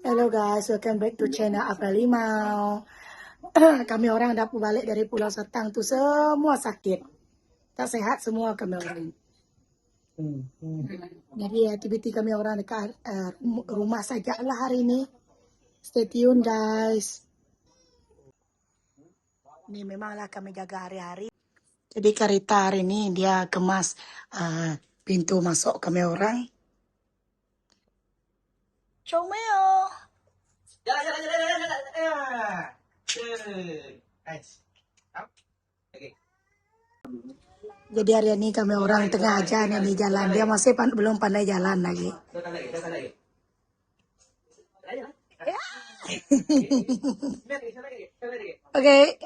Hello guys, welcome back to channel Apa Limau. Kami orang dah balik dari Pulau Setang tu semua sakit. Tak sehat semua kami orang. Jadi aktiviti kami orang dekat rumah sajalah hari ini. Stay tune guys. Ini memanglah kami jaga hari-hari. Jadi Karita hari ini dia kemas pintu masuk kami orang. Comel. Jadi hari ini kami orang tengah aja nih jalan. Dia masih belum pandai jalan lagi. Oke.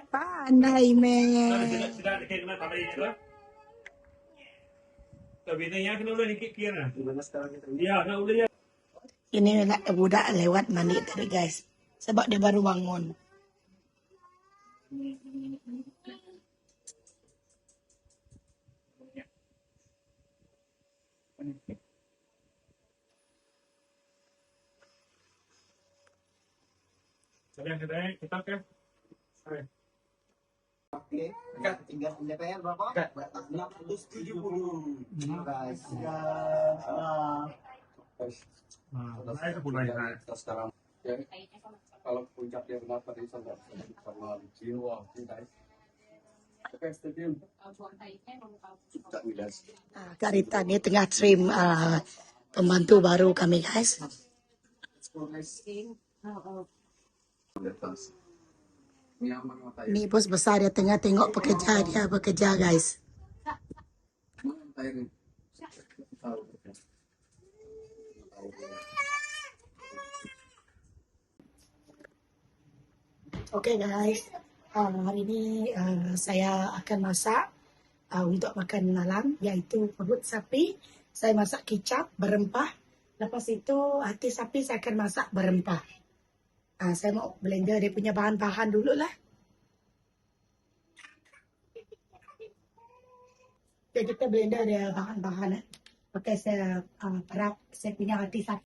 Pandai men. Ini budak lewat mandi tadi guys. Sebab dia baru bangun. Oke, tinggal DPR berapa? 670. Guys. Sekarang kalau puncaknya benar tadi sama jiwa guys. Oke, stay tune. Kak Rita ini tengah trim pembantu baru kami guys. Ini bos besar dia tengah tengok pekerja dia bekerja guys. Oke guys, hari ini saya akan masak untuk makan malam yaitu perut sapi. Saya masak kicap berempah. Lepas itu hati sapi saya akan masak berempah. Saya mau blender dia punya bahan-bahan dulu lah. Jadi kita blender dia bahan-bahan. Pakai saya perap saya punya hati sapi.